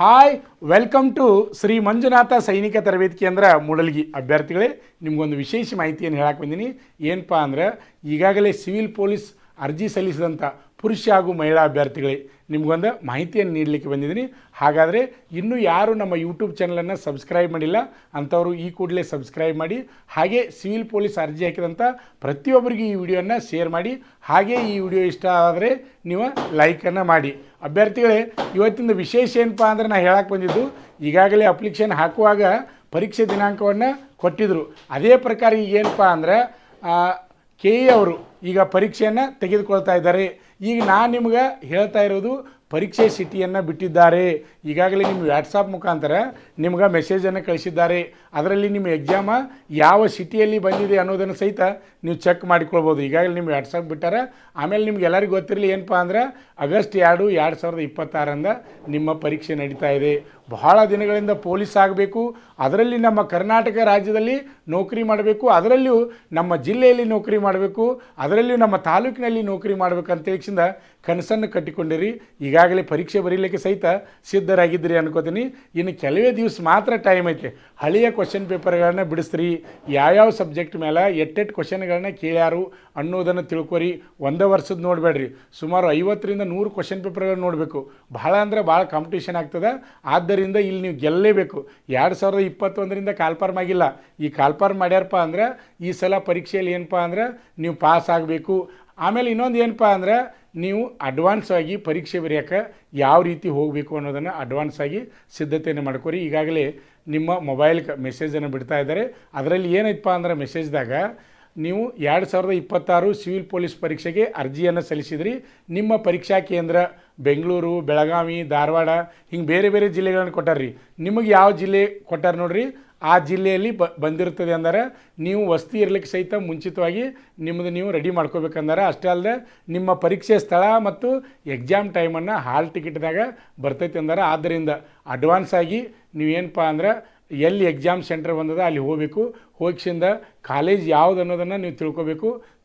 Hi welcome to Shri Manjunatha ಸೈನಿಕ ತರಬೇತಿ ಕೇಂದ್ರ ಮೂಡಲಗಿ. ಅಭ್ಯರ್ಥಿಗಳೇ, ನಿಮಗೊಂದು ವಿಶೇಷ ಮಾಹಿತಿಯನ್ನು ಹೇಳಕ್ಕೆ ಬಂದೀನಿ. ಏನಪ್ಪ ಅಂದ್ರೆ, ಈಗಾಗಲೇ ಸಿವಿಲ್ ಪೊಲೀಸ್ ಅರ್ಜಿ ಸಲ್ಲಿಸಿದಂಥ ಪುರುಷ ಹಾಗೂ ಮಹಿಳಾ ಅಭ್ಯರ್ಥಿಗಳೇ ನಿಮಗೊಂದು ಮಾಹಿತಿಯನ್ನು ನೀಡಲಿಕ್ಕೆ ಬಂದಿದ್ದೀನಿ. ಹಾಗಾದರೆ ಇನ್ನೂ ಯಾರು ನಮ್ಮ ಯೂಟ್ಯೂಬ್ ಚಾನಲನ್ನು ಸಬ್ಸ್ಕ್ರೈಬ್ ಮಾಡಿಲ್ಲ ಅಂಥವರು ಈ ಕೂಡಲೇ ಸಬ್ಸ್ಕ್ರೈಬ್ ಮಾಡಿ. ಹಾಗೆ ಸಿವಿಲ್ ಪೊಲೀಸ್ ಅರ್ಜಿ ಹಾಕಿದಂಥ ಪ್ರತಿಯೊಬ್ಬರಿಗೂ ಈ ವಿಡಿಯೋನ ಶೇರ್ ಮಾಡಿ. ಹಾಗೆ ಈ ವಿಡಿಯೋ ಇಷ್ಟ ಆದರೆ ನೀವು ಲೈಕನ್ನು ಮಾಡಿ. ಅಭ್ಯರ್ಥಿಗಳೇ, ಇವತ್ತಿನ ವಿಶೇಷ ಏನಪ್ಪ ಅಂದರೆ, ನಾನು ಹೇಳಕ್ಕೆ ಬಂದಿದ್ದು, ಈಗಾಗಲೇ ಅಪ್ಲಿಕೇಶನ್ ಹಾಕುವಾಗ ಪರೀಕ್ಷೆ ದಿನಾಂಕವನ್ನು ಕೊಟ್ಟಿದ್ದರು. ಅದೇ ಪ್ರಕಾರ ಈಗ ಏನಪ್ಪ ಅಂದರೆ ಕೆ ಎ ಅವರು ಈಗ ಪರೀಕ್ಷೆಯನ್ನು ತೆಗೆದುಕೊಳ್ತಾ ಇದ್ದಾರೆ. ಈಗ ನಾನು ನಿಮ್ಗೆ ಹೇಳ್ತಾ ಇರೋದು, ಪರೀಕ್ಷೆ ಸಿಟಿಯನ್ನು ಬಿಟ್ಟಿದ್ದಾರೆ. ಈಗಾಗಲೇ ನಿಮ್ಮ ವ್ಯಾಟ್ಸಪ್ ಮುಖಾಂತರ ನಿಮ್ಗೆ ಮೆಸೇಜನ್ನು ಕಳಿಸಿದ್ದಾರೆ. ಅದರಲ್ಲಿ ನಿಮ್ಮ ಎಕ್ಸಾಮ ಯಾವ ಸಿಟಿಯಲ್ಲಿ ಬಂದಿದೆ ಅನ್ನೋದನ್ನು ಸಹಿತ ನೀವು ಚೆಕ್ ಮಾಡಿಕೊಳ್ಬೋದು. ಈಗಾಗಲೇ ನಿಮ್ಮ ವ್ಯಾಟ್ಸಪ್ ಬಿಟ್ಟಾರೆ. ಆಮೇಲೆ ನಿಮ್ಗೆ ಎಲ್ಲರಿಗೂ ಗೊತ್ತಿರಲಿ ಏನಪ್ಪ ಅಂದ್ರೆ, ಆಗಸ್ಟ್ 2, 2026 ನಿಮ್ಮ ಪರೀಕ್ಷೆ ನಡೀತಾ ಇದೆ. ಬಹಳ ದಿನಗಳಿಂದ ಪೊಲೀಸ್ ಆಗಬೇಕು, ಅದರಲ್ಲಿ ನಮ್ಮ ಕರ್ನಾಟಕ ರಾಜ್ಯದಲ್ಲಿ ನೌಕರಿ ಮಾಡಬೇಕು, ಅದರಲ್ಲಿಯೂ ನಮ್ಮ ಜಿಲ್ಲೆಯಲ್ಲಿ ನೌಕರಿ ಮಾಡಬೇಕು, ಅದರಲ್ಲಿಯೂ ನಮ್ಮ ತಾಲೂಕಿನಲ್ಲಿ ನೌಕರಿ ಮಾಡಬೇಕಂತೇಳಿಸಿಂದ ಕನಸನ್ನು ಕಟ್ಟಿಕೊಂಡಿರಿ. ಈಗಾಗಲೇ ಪರೀಕ್ಷೆ ಬರೀಲಿಕ್ಕೆ ಸಹಿತ ಸಿದ್ಧರಾಗಿದ್ದೀರಿ ಅನ್ಕೋತೀನಿ. ಇನ್ನು ಕೆಲವೇ ದಿವಸ ಮಾತ್ರ ಟೈಮ್ ಐತೆ. ಹಳೆಯ ಕ್ವಶನ್ ಪೇಪರ್ಗಳನ್ನ ಬಿಡಿಸ್ರಿ. ಯಾವ್ಯಾವ ಸಬ್ಜೆಕ್ಟ್ ಮೇಲೆ ಎಟ್ಟೆಟ್ಟು ಕ್ವಶನ್ಗಳನ್ನ ಕೇಳ್ಯಾರು ಅನ್ನೋದನ್ನು ತಿಳ್ಕೊರಿ. ಒಂದೇ ವರ್ಷದ ನೋಡಬೇಡ್ರಿ, ಸುಮಾರು 50ರಿಂದ 100 ಕ್ವಶನ್ ಪೇಪರ್ಗಳನ್ನ ನೋಡಬೇಕು. ಭಾಳ ಅಂದರೆ ಭಾಳ ಕಾಂಪಿಟೇಷನ್ ಆಗ್ತದೆ. ಆದ್ದರಿಂದ ಇಲ್ಲಿ ನೀವು ಗೆಲ್ಲಲೇಬೇಕು. 2021ರಿಂದ ಕಾಲ್ಫಾರ್ಮ್ ಆಗಿಲ್ಲ. ಈ ಕಾಲ್ಫಾರ್ಮ್ ಮಾಡ್ಯಾರಪ್ಪ ಅಂದ್ರೆ ಈ ಸಲ ಪರೀಕ್ಷೆಯಲ್ಲಿ ಏನಪ್ಪ ಅಂದ್ರೆ ನೀವು ಪಾಸ್ ಆಗಬೇಕು. ಆಮೇಲೆ ಇನ್ನೊಂದು ಏನಪ್ಪ ಅಂದ್ರೆ, ನೀವು ಅಡ್ವಾನ್ಸ್ ಆಗಿ ಪರೀಕ್ಷೆ ಬರೆಯೋಕ್ಕೆ ಯಾವ ರೀತಿ ಹೋಗಬೇಕು ಅನ್ನೋದನ್ನು ಅಡ್ವಾನ್ಸ್ ಆಗಿ ಸಿದ್ಧತೆಯನ್ನು ಮಾಡ್ಕೊರಿ. ಈಗಾಗಲೇ ನಿಮ್ಮ ಮೊಬೈಲ್ಗೆ ಮೆಸೇಜನ್ನು ಬಿಡ್ತಾ ಇದ್ದಾರೆ. ಅದರಲ್ಲಿ ಏನೈತಪ್ಪ ಅಂದ್ರೆ, ಮೆಸೇಜ್ದಾಗ ನೀವು 2026 ಸಿವಿಲ್ ಪೊಲೀಸ್ ಪರೀಕ್ಷೆಗೆ ಅರ್ಜಿಯನ್ನು ಸಲ್ಲಿಸಿದ್ರಿ. ನಿಮ್ಮ ಪರೀಕ್ಷಾ ಕೇಂದ್ರ ಬೆಂಗಳೂರು, ಬೆಳಗಾವಿ, ಧಾರವಾಡ ಹಿಂಗೆ ಬೇರೆ ಬೇರೆ ಜಿಲ್ಲೆಗಳನ್ನು ಕೊಟ್ಟಾರ್ರಿ. ನಿಮಗೆ ಯಾವ ಜಿಲ್ಲೆ ಕೊಟ್ಟಾರ ನೋಡ್ರಿ, ಆ ಜಿಲ್ಲೆಯಲ್ಲಿ ಬಂದಿರ್ತದೆ ಅಂದರೆ ನೀವು ವಸತಿ ಇರಲಿಕ್ಕೆ ಸಹಿತ ಮುಂಚಿತವಾಗಿ ನಿಮ್ಮದು ನೀವು ರೆಡಿ ಮಾಡ್ಕೋಬೇಕಂದರೆ. ಅಷ್ಟೇ ಅಲ್ಲದೆ ನಿಮ್ಮ ಪರೀಕ್ಷೆ ಸ್ಥಳ ಮತ್ತು ಎಕ್ಸಾಮ್ ಟೈಮನ್ನು ಹಾಲ್ ಟಿಕೆಟ್ದಾಗ ಬರ್ತೈತೆ ಅಂದರೆ, ಆದ್ದರಿಂದ ಅಡ್ವಾನ್ಸ್ ಆಗಿ ನೀವೇನಪ್ಪ ಅಂದ್ರೆ ಎಲ್ಲಿ ಎಕ್ಸಾಮ್ ಸೆಂಟರ್ ಬಂದದ ಅಲ್ಲಿ ಹೋಗಬೇಕು. ಹೋಗಿಸಿಂದ ಕಾಲೇಜ್ ಯಾವ್ದು ಅನ್ನೋದನ್ನು ನೀವು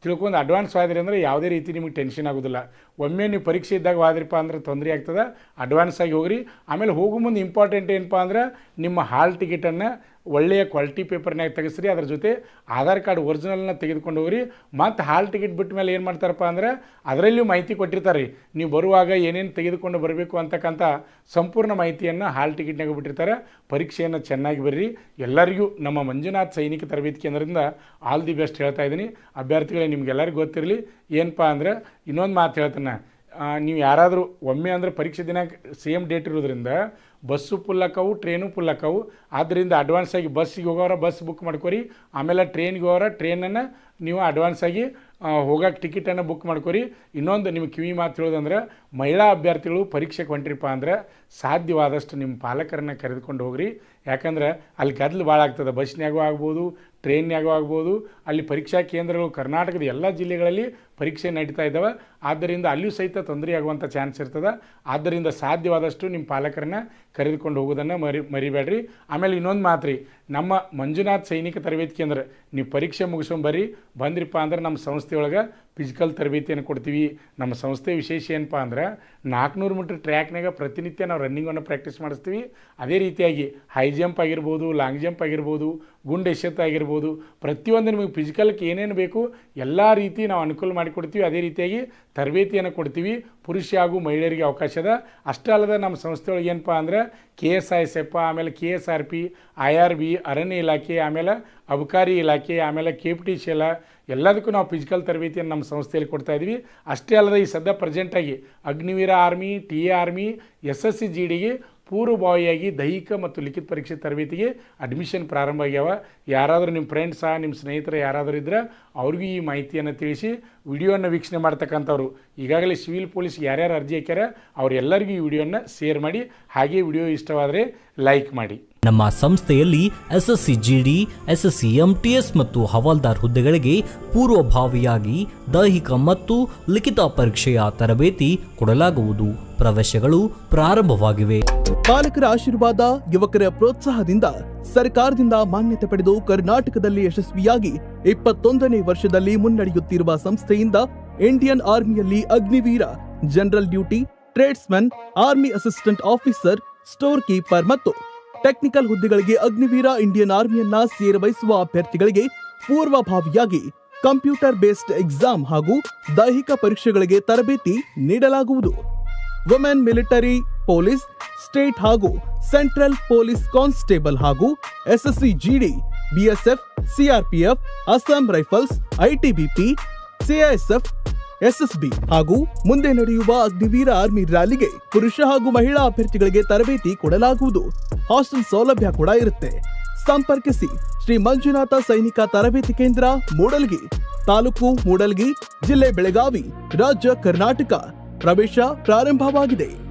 ತಿಳ್ಕೊಂಡು ಅಡ್ವಾನ್ಸ್ ಆದ್ರಿ ಅಂದರೆ ಯಾವುದೇ ರೀತಿ ನಿಮಗೆ ಟೆನ್ಷನ್ ಆಗೋದಿಲ್ಲ. ಒಮ್ಮೆ ನೀವು ಪರೀಕ್ಷೆ ಇದ್ದಾಗ ಹೋದ್ರಿಪ್ಪ ಅಂದ್ರೆ ತೊಂದರೆ ಆಗ್ತದೆ. ಅಡ್ವಾನ್ಸ್ ಆಗಿ ಹೋಗ್ರಿ. ಆಮೇಲೆ ಹೋಗೋ ಮುಂದೆ ಇಂಪಾರ್ಟೆಂಟ್ ಏನಪ್ಪ ಅಂದ್ರೆ, ನಿಮ್ಮ ಹಾಲ್ ಟಿಕೆಟನ್ನು ಒಳ್ಳೆಯ ಕ್ವಾಲಿಟಿ ಪೇಪರ್ನಾಗ ತೆಗೆಸ್ರಿ. ಅದ್ರ ಜೊತೆ ಆಧಾರ್ ಕಾರ್ಡ್ ಒರಿಜಿನಲ್ನ ತೆಗೆದುಕೊಂಡು ಹೋಗ್ರಿ. ಮತ್ತು ಹಾಲ್ ಟಿಕೆಟ್ ಬಿಟ್ಟ ಮೇಲೆ ಏನು ಮಾಡ್ತಾರಪ್ಪ ಅಂದ್ರೆ, ಅದರಲ್ಲಿಯೂ ಮಾಹಿತಿ ಕೊಟ್ಟಿರ್ತಾರೆ ರೀ. ನೀವು ಬರುವಾಗ ಏನೇನು ತೆಗೆದುಕೊಂಡು ಬರಬೇಕು ಅಂತಕ್ಕಂಥ ಸಂಪೂರ್ಣ ಮಾಹಿತಿಯನ್ನು ಹಾಲ್ ಟಿಕೆಟ್ನಾಗ ಬಿಟ್ಟಿರ್ತಾರೆ. ಪರೀಕ್ಷೆಯನ್ನು ಚೆನ್ನಾಗಿ ಬರ್ರಿ. ಎಲ್ಲರಿಗೂ ನಮ್ಮ ಮಂಜುನಾಥ್ ಸೈನಿಕ ತರಬೇತಿ ಕೇಂದ್ರದಿಂದ ಆಲ್ ದಿ ಬೆಸ್ಟ್ ಹೇಳ್ತಾ ಇದ್ದೀನಿ. ಅಭ್ಯರ್ಥಿಗಳೇ, ನಿಮ್ಗೆಲ್ಲರಿಗೂ ಗೊತ್ತಿರಲಿ ಏನಪ್ಪ ಅಂದ್ರೆ, ಇನ್ನೊಂದು ಮಾತು ಹೇಳ್ತಾನೆ, ನೀವು ಯಾರಾದರೂ ಒಮ್ಮೆ ಅಂದರೆ ಪರೀಕ್ಷೆ ದಿನ ಸೇಮ್ ಡೇಟ್ ಇರೋದ್ರಿಂದ ಬಸ್ಸು ಫುಲ್ ಆಕ್ಕವು, ಟ್ರೈನು ಫುಲ್ ಆಕ್ಕವು. ಆದ್ದರಿಂದ ಅಡ್ವಾನ್ಸ್ ಆಗಿ ಬಸ್ಸಿಗೆ ಹೋಗೋರ ಬಸ್ ಬುಕ್ ಮಾಡ್ಕೊರಿ. ಆಮೇಲೆ ಟ್ರೈನ್ಗೆ ಹೋಗೋರ ಟ್ರೈನನ್ನು ನೀವು ಅಡ್ವಾನ್ಸ್ ಆಗಿ ಹೋಗೋಕೆ ಟಿಕೆಟನ್ನು ಬುಕ್ ಮಾಡ್ಕೊರಿ. ಇನ್ನೊಂದು ನಿಮಗೆ ಕಿವಿ ಮಾತು ಹೇಳೋದಂದ್ರೆ, ಮಹಿಳಾ ಅಭ್ಯರ್ಥಿಗಳು ಪರೀಕ್ಷೆಗೆ ಹೊಂಟ್ರಿಪ್ಪ ಅಂದ್ರೆ ಸಾಧ್ಯವಾದಷ್ಟು ನಿಮ್ಮ ಪಾಲಕರನ್ನು ಕರೆದುಕೊಂಡು ಹೋಗ್ರಿ. ಯಾಕಂದ್ರೆ ಅಲ್ಲಿ ಗದ್ದಲು ಭಾಳ ಆಗ್ತದೆ. ಬಸ್ನ್ಯಾಗೂ ಆಗ್ಬೋದು, ಟ್ರೈನ್ಯಾಗೂ ಆಗ್ಬೋದು. ಅಲ್ಲಿ ಪರೀಕ್ಷಾ ಕೇಂದ್ರಗಳು ಕರ್ನಾಟಕದ ಎಲ್ಲ ಜಿಲ್ಲೆಗಳಲ್ಲಿ ಪರೀಕ್ಷೆ ನಡೀತಾ ಇದ್ದಾವೆ. ಆದ್ದರಿಂದ ಅಲ್ಲಿಯೂ ಸಹಿತ ತೊಂದರೆ ಆಗುವಂಥ ಚಾನ್ಸ್ ಇರ್ತದೆ. ಆದ್ದರಿಂದ ಸಾಧ್ಯವಾದಷ್ಟು ನಿಮ್ಮ ಪಾಲಕರನ್ನ ಕರೆದುಕೊಂಡು ಹೋಗೋದನ್ನು ಮರಿಬೇಡ್ರಿ. ಆಮೇಲೆ ಇನ್ನೊಂದು ಮಾತು ರೀ, ನಮ್ಮ ಮಂಜುನಾಥ್ ಸೈನಿಕ ತರಬೇತಿ ಕೇಂದ್ರ ನೀವು ಪರೀಕ್ಷೆ ಮುಗಿಸ್ಕೊಂಬರ್ರಿ. ಬಂದ್ರಿಪ್ಪ ಅಂದ್ರೆ ನಮ್ಮ ಸಂಸ್ಥೆಯೊಳಗೆ ಫಿಸಿಕಲ್ ತರಬೇತಿಯನ್ನು ಕೊಡ್ತೀವಿ. ನಮ್ಮ ಸಂಸ್ಥೆ ವಿಶೇಷ ಏನಪ್ಪ ಅಂದ್ರೆ, 400 ಮೀಟ್ರ್ ಟ್ರ್ಯಾಕ್ನಾಗ ಪ್ರತಿನಿತ್ಯ ನಾವು ರನ್ನಿಂಗನ್ನು ಪ್ರಾಕ್ಟೀಸ್ ಮಾಡಿಸ್ತೀವಿ. ಅದೇ ರೀತಿಯಾಗಿ ಹೈ ಜಂಪ್ ಆಗಿರ್ಬೋದು, ಲಾಂಗ್ ಜಂಪ್ ಆಗಿರ್ಬೋದು, ಗುಂಡು ಎಸೆತ ಆಗಿರ್ಬೋದು, ಪ್ರತಿಯೊಂದು ನಿಮಗೆ ಫಿಸಿಕಲ್ಗೆ ಏನೇನು ಬೇಕು ಎಲ್ಲ ರೀತಿ ನಾವು ಅನುಕೂಲ ಮಾಡಿಕೊಡ್ತೀವಿ. ಅದೇ ರೀತಿಯಾಗಿ ತರಬೇತಿಯನ್ನು ಕೊಡ್ತೀವಿ. ಪುರುಷ ಹಾಗೂ ಮಹಿಳೆಯರಿಗೆ ಅವಕಾಶ ಅದ. ಅಷ್ಟೇ ಅಲ್ಲದೆ ನಮ್ಮ ಸಂಸ್ಥೆಯೊಳಗೆ ಏನಪ್ಪ ಅಂದ್ರೆ, KSISF, ಆಮೇಲೆ KSRP, IRB, ಅರಣ್ಯ ಇಲಾಖೆ, ಆಮೇಲೆ ಅಬಕಾರಿ ಇಲಾಖೆ, ಆಮೇಲೆ KPTCL ಎಲ್ಲದಕ್ಕೂ ನಾವು ಫಿಸಿಕಲ್ ತರಬೇತಿಯನ್ನು ನಮ್ಮ ಸಂಸ್ಥೆಯಲ್ಲಿ ಕೊಡ್ತಾಯಿದ್ವಿ. ಅಷ್ಟೇ ಅಲ್ಲದೆ ಈ ಸದ್ಯ ಪ್ರೆಸೆಂಟಾಗಿ Agniveer army, TA army, SSC GDಗೆ ಪೂರ್ವಭಾವಿಯಾಗಿ ದೈಹಿಕ ಮತ್ತು ಲಿಖಿತ ಪರೀಕ್ಷೆ ತರಬೇತಿಗೆ ಅಡ್ಮಿಷನ್ ಪ್ರಾರಂಭ ಆಗ್ಯಾವ. ಯಾರಾದರೂ ನಿಮ್ಮ ಫ್ರೆಂಡ್ಸ, ನಿಮ್ಮ ಸ್ನೇಹಿತರು ಯಾರಾದರೂ ಇದ್ದರೆ ಅವ್ರಿಗೂ ಈ ಮಾಹಿತಿಯನ್ನು ತಿಳಿಸಿ. ವಿಡಿಯೋನ ವೀಕ್ಷಣೆ ಮಾಡ್ತಕ್ಕಂಥವ್ರು ಈಗಾಗಲೇ ಸಿವಿಲ್ ಪೊಲೀಸ್ ಯಾರ್ಯಾರು ಅರ್ಜಿ ಹಾಕ್ಯಾರ ಅವರೆಲ್ಲರಿಗೂ ಈ ವಿಡಿಯೋನ ಶೇರ್ ಮಾಡಿ. ಹಾಗೆ ವಿಡಿಯೋ ಇಷ್ಟವಾದರೆ ಲೈಕ್ ಮಾಡಿ. ನಮ್ಮ ಸಂಸ್ಥೆಯಲ್ಲಿ SSC GD, SSC MTS ಮತ್ತು ಹವಾಲ್ದಾರ್ ಹುದ್ದೆಗಳಿಗೆ ಪೂರ್ವಭಾವಿಯಾಗಿ ದೈಹಿಕ ಮತ್ತು ಲಿಖಿತ ಪರೀಕ್ಷೆಯ ತರಬೇತಿ ಕೊಡಲಾಗುವುದು. ಪ್ರವೇಶಗಳು ಪ್ರಾರಂಭವಾಗಿವೆ. ಪಾಲಕರ ಆಶೀರ್ವಾದ, ಯುವಕರ ಪ್ರೋತ್ಸಾಹದಿಂದ ಸರ್ಕಾರದಿಂದ ಮಾನ್ಯತೆ ಪಡೆದು ಕರ್ನಾಟಕದಲ್ಲಿ ಯಶಸ್ವಿಯಾಗಿ 21ನೇ ವರ್ಷದಲ್ಲಿ ಮುನ್ನಡೆಯುತ್ತಿರುವ ಸಂಸ್ಥೆಯಿಂದ ಇಂಡಿಯನ್ ಆರ್ಮಿಯಲ್ಲಿ Agniveer, general duty, tradesman, army assistant officer, store keeper ಮತ್ತು ಟೆಕ್ನಿಕಲ್ ಹುದ್ದೆಗಳಿಗೆ ಅಗ್ನಿವೀರ ಇಂಡಿಯನ್ ಆರ್ಮಿಯನ್ನ ಸೇರಬಯಸುವ ಅಭ್ಯರ್ಥಿಗಳಿಗೆ ಪೂರ್ವಭಾವಿಯಾಗಿ ಕಂಪ್ಯೂಟರ್ ಬೇಸ್ಡ್ ಎಕ್ಸಾಮ್ ಹಾಗೂ ದೈಹಿಕ ಪರೀಕ್ಷೆಗಳಿಗೆ ತರಬೇತಿ ನೀಡಲಾಗುವುದು. ವುಮೆನ್ ಮಿಲಿಟರಿ ಪೊಲೀಸ್, ಸ್ಟೇಟ್ ಹಾಗೂ ಸೆಂಟ್ರಲ್ ಪೊಲೀಸ್ ಕಾನ್ಸ್ಟೇಬಲ್ ಹಾಗೂ SSC GD, BSF, CRPF, Assam rifles, ITBP, CISF, SSB ಹಾಗೂ ಮುಂದೆ ನಡೆಯುವ ಅಗ್ನಿವೀರ ಆರ್ಮಿ ರ್ಯಾಲಿಗೆ ಪುರುಷ ಹಾಗೂ ಮಹಿಳಾ ಅಭ್ಯರ್ಥಿಗಳಿಗೆ ತರಬೇತಿ ಕೊಡಲಾಗುವುದು. ಹಾಸ್ಟೆಲ್ ಸೌಲಭ್ಯ ಕೂಡ ಇರುತ್ತೆ. ಸಂಪರ್ಕಿಸಿ ಶ್ರೀ ಮಂಜುನಾಥ ಸೈನಿಕ ತರಬೇತಿ ಕೇಂದ್ರ, ಮೂಡಲ್ಗಿ, ತಾಲೂಕು ಮೂಡಲ್ಗಿ, ಜಿಲ್ಲೆ ಬೆಳಗಾವಿ, ರಾಜ್ಯ ಕರ್ನಾಟಕ. ಪ್ರವೇಶ ಪ್ರಾರಂಭವಾಗಿದೆ.